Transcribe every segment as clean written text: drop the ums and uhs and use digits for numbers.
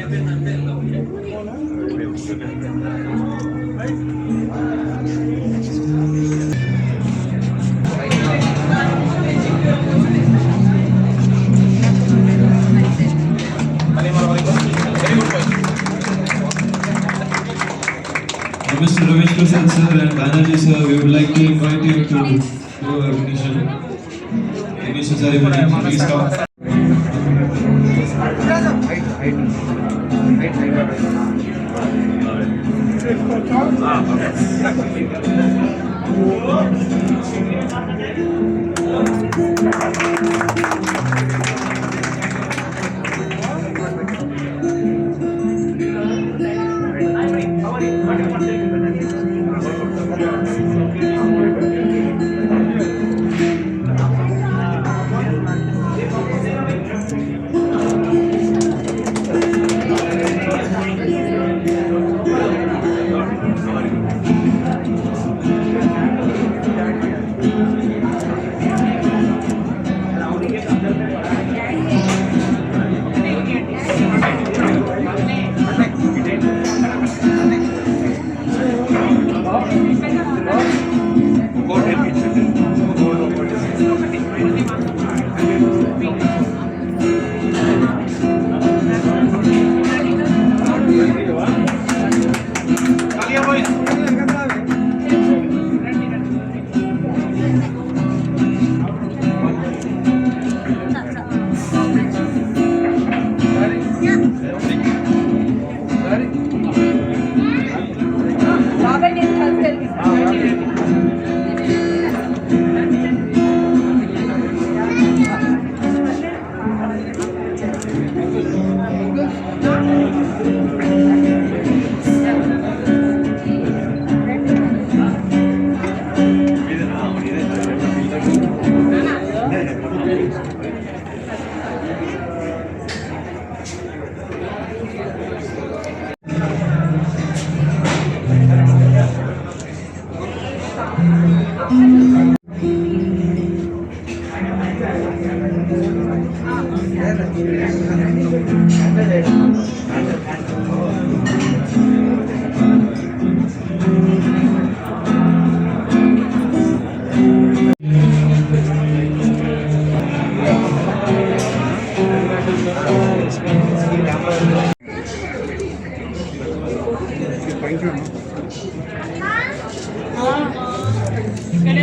Mr. Ramesh Prasad sir and Banerjee sir, we would like to invite you to do a ignition. Ignition ceremony. Please come.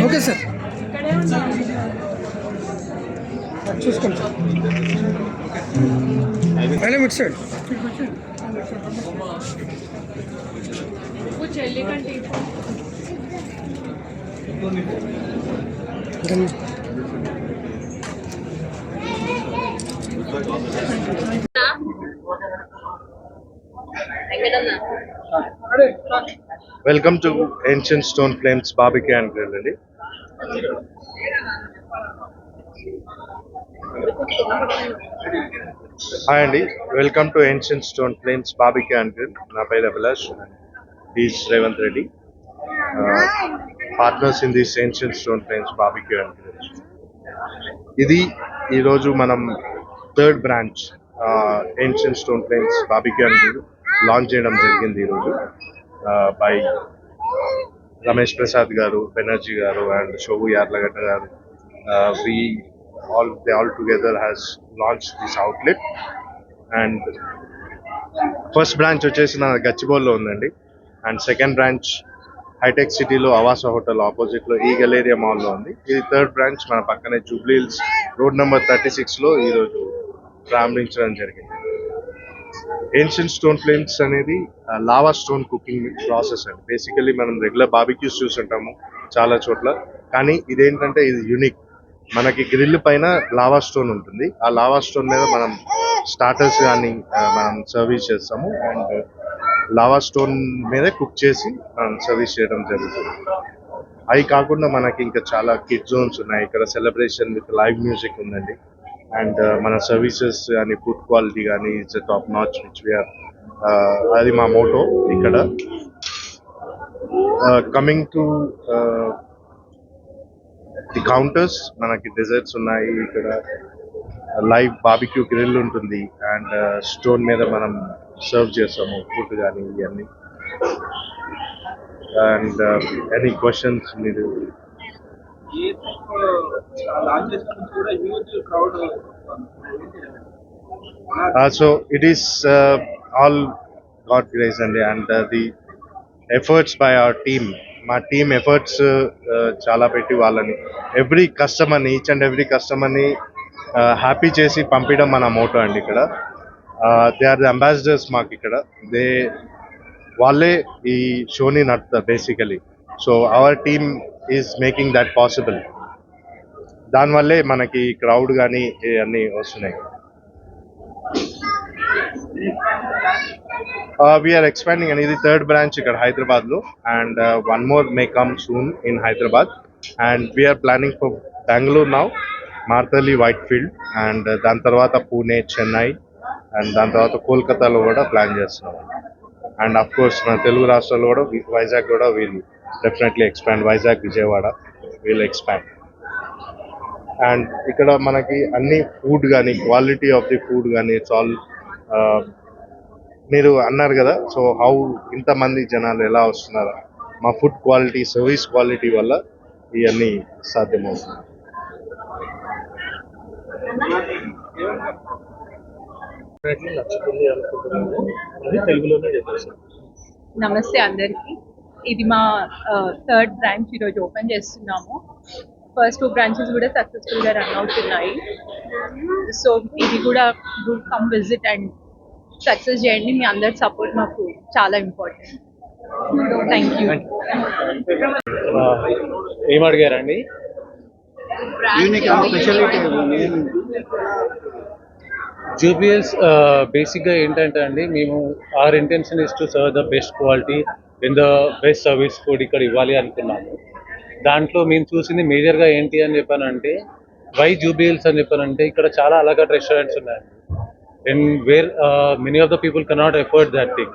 Okay sir చూసుకోండి sir madam ఇటు side welcome to ancient stone flames barbecue and grill అండి. Hi అండి, welcome to ancient stone flames barbecue and grill. నా పేరు Abhilash, is Revanth Reddy, partners in this ancient stone flames barbecue and grill. ఇది ఈరోజు మనం third branch ancient stone flames barbecue and grill launch చేయడం జరిగింది ఈరోజు బై రమేష్ ప్రసాద్ గారు, బెనర్జీ గారు అండ్ షోవు యార్లగడ్డ గారు. They all together has launched this outlet, and first branch వచ్చేసి నా గచ్చిబౌలిలో ఉందండి, అండ్ సెకండ్ బ్రాంచ్ హైటెక్ సిటీలో అవాసా హోటల్ ఆపోజిట్లో ఈ గలేరియా మాల్లో ఉంది. ఇది థర్డ్ బ్రాంచ్ మన పక్కనే జూబ్లీ హిల్స్ రోడ్ నెంబర్ 36లో ఈరోజు ప్రారంభించడం జరిగింది. ఏన్షియంట్ స్టోన్ ఫ్లేమ్స్ అనేది లావా స్టోన్ కుకింగ్ ప్రాసెస్ అండి. బేసికలీ మనం రెగ్యులర్ బార్బిక్యూస్ చూస్తుంటాము చాలా చోట్ల, కానీ ఇదేంటంటే ఇది యూనిక్. మనకి గ్రిల్ పైన లావా స్టోన్ ఉంటుంది, ఆ లావా స్టోన్ మీద మనం స్టార్టర్స్ కానీ మనం సర్వీస్ చేస్తాము, అండ్ లావా స్టోన్ మీద కుక్ చేసి మనం సర్వీస్ చేయడం జరుగుతుంది. అవి కాకుండా మనకి ఇంకా చాలా కిడ్ జోన్స్ ఉన్నాయి. ఇక్కడ సెలబ్రేషన్ విత్ లైవ్ మ్యూజిక్ ఉందండి, అండ్ మన సర్వీసెస్ కానీ ఫుడ్ క్వాలిటీ కానీ it's top notch which we're, అది మా మోటో ఇక్కడ. కమింగ్ టు ది కౌంటర్స్, మనకి డెజర్ట్స్ ఉన్నాయి ఇక్కడ, లైవ్ బార్బిక్యూ గ్రిల్ ఉంటుంది అండ్ స్టోన్ మీద మనం సర్వ్ చేస్తాము ఫుడ్ కానీ ఇవన్నీ. అండ్ ఎనీ క్వశ్చన్స్ మీరు? So it is all God grace అండి and the efforts by our team. మా టీమ్ ఎఫర్ట్స్ చాలా పెట్టి వాళ్ళని ఎవ్రీ కస్టమర్ని ఈచ్ అండ్ ఎవ్రీ కస్టమర్ని హ్యాపీ చేసి పంపించడం మన మోటో అండి ఇక్కడ. దే ఆర్ ది అంబాసిడర్స్ మాకు ఇక్కడ. వాళ్ళే ఈ షోని నడుపుతారు basically. So our team is making that possible. దానివల్లే మనకి క్రౌడ్ కానీ అన్నీ వస్తున్నాయి. వీఆర్ ఎక్స్పాండింగ్ అండ్ ఇది థర్డ్ బ్రాంచ్ ఇక్కడ హైదరాబాద్లో and one more may come soon in Hyderabad and we're planning for Bengaluru now, Marathahalli, Whitefield and దాని తర్వాత పూణే, చెన్నై అండ్ దాని తర్వాత కోల్కతాలో కూడా ప్లాన్ చేస్తున్నాం. అండ్ అఫ్ కోర్స్ మన తెలుగు రాష్ట్రాల్లో కూడా వైజాగ్ కూడా will definitely expand. Vizag, Vijayawada will expand. And ఇక్కడ మనకి అన్ని ఫుడ్ కానీ క్వాలిటీ ఆఫ్ ది ఫుడ్ కానీ ఇట్స్ ఆల్ మీరు అన్నారు కదా, సో హౌ ఇంతమంది జనాలు ఎలా వస్తున్నారు, మా ఫుడ్ క్వాలిటీ, సర్వీస్ క్వాలిటీ వల్ల ఇవన్నీ సాధ్యమవుతుంది. నమస్తే అందరికీ. ఇది మా థర్డ్ బ్రాంచ్ ఈరోజు ఓపెన్ చేస్తున్నాము. ఫస్ట్ 2 బ్రాంచెస్ కూడా సక్సెస్ఫుల్గా రన్ అవుతున్నాయి. సో ఇది కూడా do come visit and success చేయండి. మీ అందరి సపోర్ట్ మాకు చాలా ఇంపార్టెంట్. Thank you. ఏం అడిగారండి? జూబియల్స్ బేసిక్గా ఏంటంటే అండి, మేము our intention is to serve the best quality in the best service food ఇక్కడ ఇవ్వాలి అనుకున్నాము. దాంట్లో మేము చూసింది మేజర్గా ఏంటి అని చెప్పానంటే, వై జూబియల్స్ అని చెప్పానంటే ఇక్కడ చాలా అలగట్ రెస్టారెంట్స్ ఉన్నాయండి. And where many of the people cannot afford that thing.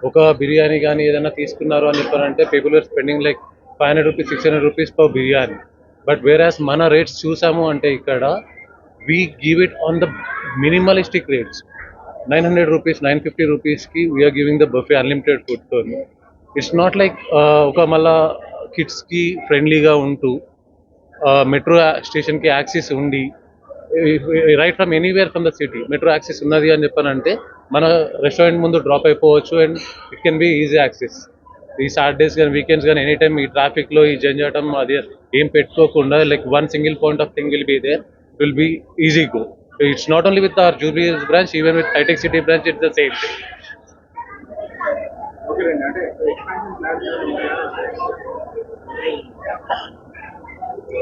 ఒక బిర్యానీ కానీ ఏదైనా తీసుకున్నారు అని చెప్పారంటే people are spending like 500 rupees, 600 rupees per biryani. But where as మన రేట్స్ చూసాము అంటే ఇక్కడ we give it on the minimalistic rates. 900 rupees, 950 రూపీస్కి we are giving the buffet unlimited food. It's not like ఒక మళ్ళా కిడ్స్కి ఫ్రెండ్లీగా ఉంటూ మెట్రో స్టేషన్కి యాక్సెస్ ఉండి right from anywhere from the city metro access ఉన్నది అని చెప్పానంటే మన రెస్టారెంట్ ముందు డ్రాప్ అయిపోవచ్చు and it can be easy access. ఈ సాటర్డేస్ కానీ వీకెండ్స్ కానీ ఎనీ టైమ్ ఈ ట్రాఫిక్లో ఈ జంజాటం అది ఏం పెట్టుకోకుండా like one single point of thing will be there, will be easy go. It's not only with our Jubilees branch, even with హైటెక్ City branch it's the same thing.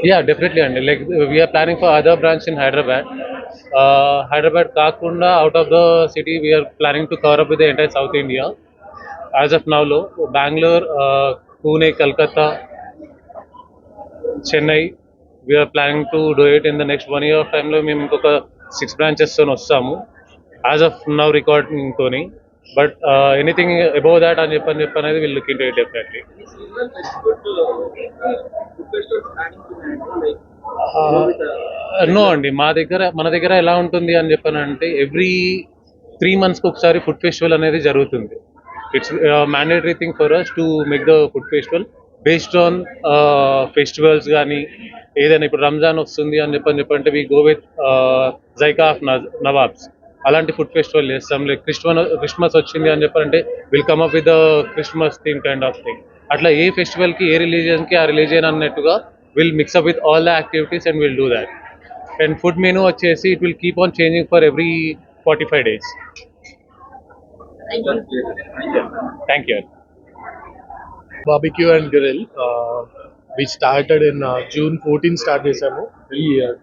Yeah, definitely అండి. Like we are planning for other branch in Hyderabad. Hyderabad కాకుండా out of the city we are planning to cover up with the entire South India. As of now, Bangalore, Pune, Kolkata, Chennai, we are planning to do it in the next 1 year of time. లో మేము ఇంకొక 6 branches తో వస్తాము as of now recording తోని. But anything above that అని చెప్పనేది వీళ్ళు look into it definitely. No అండి, మన దగ్గర ఎలా ఉంటుంది అని చెప్పానంటే ఎవ్రీ 3 months ఒకసారి ఫుడ్ ఫెస్టివల్ అనేది జరుగుతుంది. It's mandatory thing for us to make the food festival based on festivals. కానీ ఏదైనా ఇప్పుడు రంజాన్ వస్తుంది అని చెప్పంటే we go with Zaika of Nawabs, అలాంటి ఫుడ్ ఫెస్టివల్ చేస్తాం. లైక్ క్రిస్మస్ వచ్చింది అని చెప్పారంటే will come up with the Christmas theme kind of thing. అట్లా ఏ ఫెస్టివల్కి ఏ రిలీజియన్కి ఆ రిలీజియన్ అన్నట్టుగా will mix up with all the activities and will do that. And food menu వచ్చేసి it will keep on changing for every 45 days. Thank you. Barbecue and grill. We started in June 14 start చేసాము.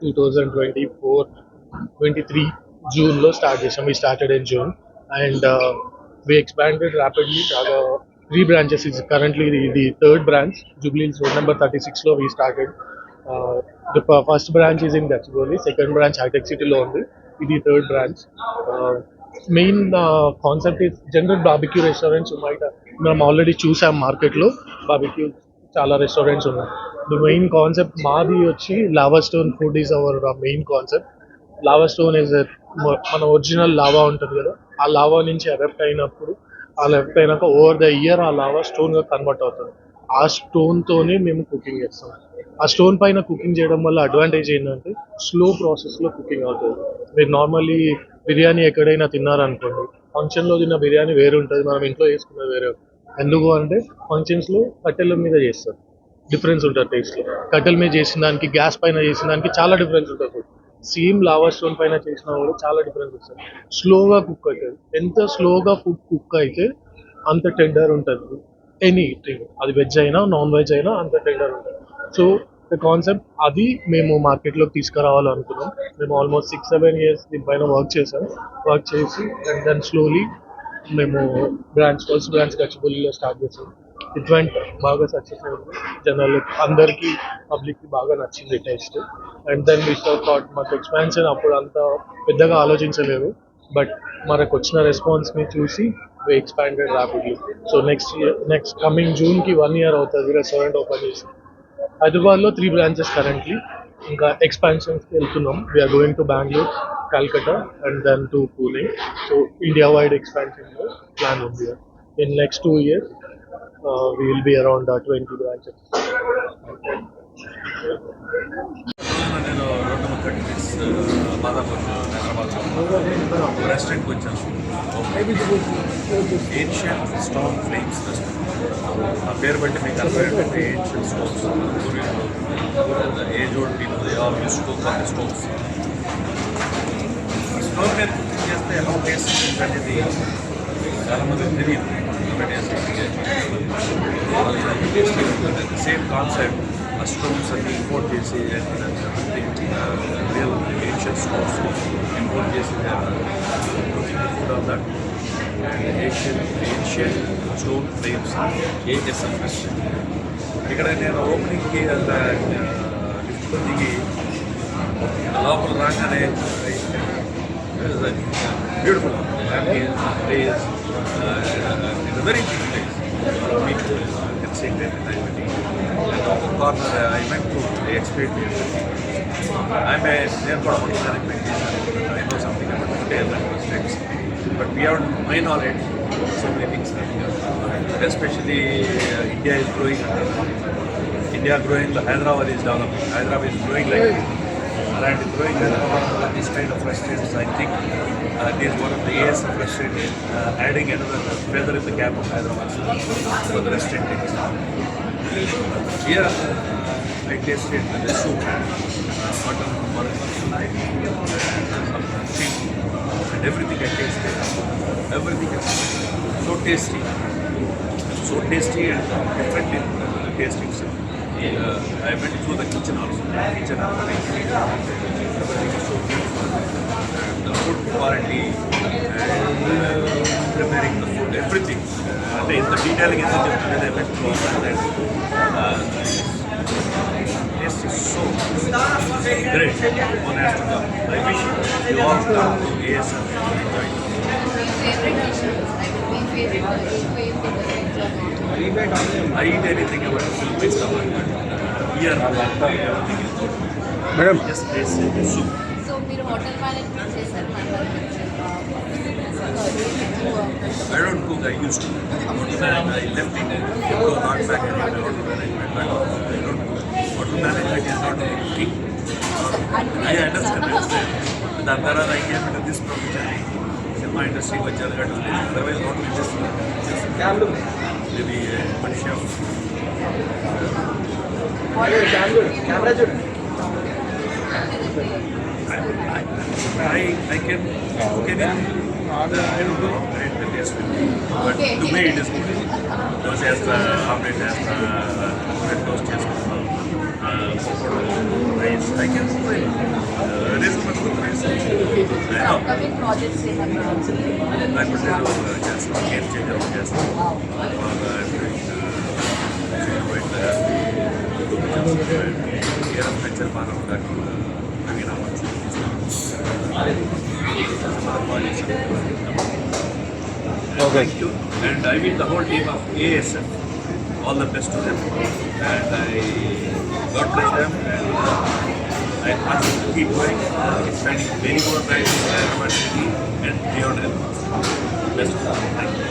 2023 June లో start చేసాము. We started in June and we expanded rapidly. 3 branches is currently the third branch. Jubilees Road number 36 లో we started. The first branch is in Gachibowli, second branch High Tech City లో ఉంది. ఇది third branch. Main concept is general barbecue restaurants మనం already చూసాం మార్కెట్లో. Barbecue చాలా restaurants ఉన్నాయి. The main concept మాది వచ్చి lava stone food is our main concept. Lava stone is మన ఒరిజినల్ లావా ఉంటుంది కదా, ఆ లావా నుంచి ఎరెప్ట్ అయినప్పుడు, ఆ ఎరెప్ట్ అయినాక ఓవర్ ద ఇయర్ ఆ లావా స్టోన్గా కన్వర్ట్ అవుతుంది. ఆ స్టోన్తోనే మేము కుకింగ్ చేస్తాం. ఆ స్టోన్ పైన కుకింగ్ చేయడం వల్ల అడ్వాంటేజ్ ఏంటంటే స్లో ప్రాసెస్లో కుకింగ్ అవుతుంది. మీరు నార్మల్లీ బిర్యానీ ఎక్కడైనా తిన్నారనుకోండి, ఫంక్షన్లో తిన్న బిర్యానీ వేరే ఉంటుంది, మనం ఇంట్లో చేసుకున్నది వేరే ఉంటుంది. ఎందుకు అంటే ఫంక్షన్స్లో కట్టెల మీద చేస్తారు, డిఫరెన్స్ ఉంటుంది టేస్ట్లో. కట్టెల మీద చేసిన దానికి, గ్యాస్ పైన చేసిన దానికి చాలా డిఫరెన్స్ ఉంటుంది. సేమ్ లావా స్టోన్ పైన చేసినా కూడా చాలా డిఫరెన్స్ వస్తుంది. స్లోగా కుక్ అవుతుంది. ఎంత స్లోగా ఫుడ్ కుక్ అయితే అంత టెండర్ ఉంటుంది. ఎనీథింగ్, అది వెజ్ అయినా నాన్ వెజ్ అయినా అంత టెండర్ ఉంటుంది. సో ద కాన్సెప్ట్ అది మేము మార్కెట్లోకి తీసుకురావాలనుకున్నాం. మేము ఆల్మోస్ట్ 6-7 years దీనిపైన వర్క్ చేసాం. వర్క్ చేసి అండ్ దెన్ స్లోలీ మేము ఫస్ట్ బ్రాంచ్ గచ్చిబౌలిలో స్టార్ట్ చేసాం. ఇట్ వెంట్ బాగా సక్సెస్ అయింది. జనాలు అందరికీ, పబ్లిక్కి బాగా నచ్చింది taste. And then we thought మాకు ఎక్స్పాన్షన్ అప్పుడు అంత పెద్దగా ఆలోచించలేదు, బట్ మనకు వచ్చిన రెస్పాన్స్ని చూసి we expanded rapidly. So next coming జూన్కి 1 year అవుతుంది రెస్టారెంట్ ఓపెన్ చేసి. హైదరాబాద్లో 3 branches కరెంట్లీ, ఇంకా ఎక్స్పాన్షన్స్కి వెళ్తున్నాం. We're going to Bengaluru, Calcutta and then to Pune. So India wide ఎక్స్పాన్షన్లో ప్లాన్ ఉంది. In next 2 years we will be around 20 branches. నేను రోడ్డు 36 బాదాపూర్ హైదరాబాద్ రెస్టారెంట్కి వచ్చాను. Ancient stone flames restaurant. ఆ పేరు బట్టి మీకు అర్థమైనటువంటి ancient stones, age old people they all use to cook on the stones. ఈ స్టోన్ మీద కుకింగ్ చేస్తే ఎలా టేస్ట్ అనేది చాలామందికి తెలియదు. సేమ్ కాన్సెప్ట్, ఆ స్టోన్స్ అన్ని ఇంపోర్ట్ చేసి రియల్ ఏన్షియన్ స్టోన్స్ ఇంపోర్ట్ చేసి food of that and ancient stone frames ASF restaurant. ఇక్కడ నేను ఓపెనింగ్కి లిఫ్ట్తో దిగి లోపల రాగానే beautiful place. It's a very big place. People can sit there and everything. And on the corner, I went to the experience. They're got hotel management. I know something about hotel and restaurants. But beyond my knowledge, so many things are here. Especially India is growing. India growing, Hyderabad is developing. Hyderabad is growing like this. And growing this kind of restaurants, I think this is one of the ASF restaurants, adding another feather in the cap of Hyderabad for the restaurant industry. Here, I tasted the soup, mutton, chicken, and everything I tasted. Everything is so tasty and different in tasting. I went through the kitchen also. Everything is so beautiful. The food quality and preparing the food, everything. The detailing is just I went through all that. Taste is so great. One has to come. I wish you all come to ASF and enjoy it. I eat anything about Philippine stuff like that. Here, everything is good. Madam. Just taste the soup. So మీరు hotel management చేశారు. I don't cook, I used to. I left it. Go not back in hotel management. But I don't cook. Hotel management is not cooking. I understand. దాని తర్వాత I came into this profession. Cinema ఇండస్ట్రీకి వచ్చాను కాబట్టి otherwise hotel industry ఇది మనిషి I can cook anything. I don't know the taste will be, but the way it is good. Those has the omelette, has the bread toast, has rice. I can cook anything. Reasonable good price. I know. Upcoming projects ఏమన్నా I put it just game changer just Okay. And I meet the whole team of ASF. All the best to them. And I God bless them. And I ask you to keep going, spending very more time in Hyderabad city and beyond Hyderabad. Best of luck.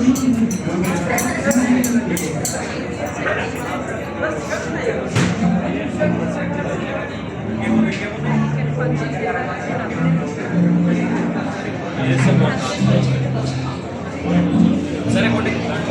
Thank you.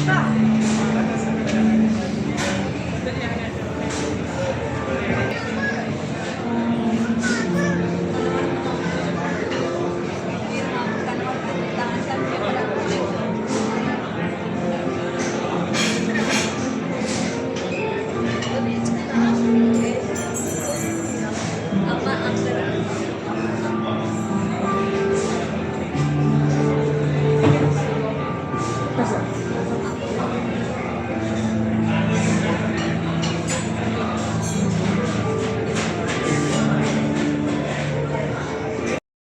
Stop.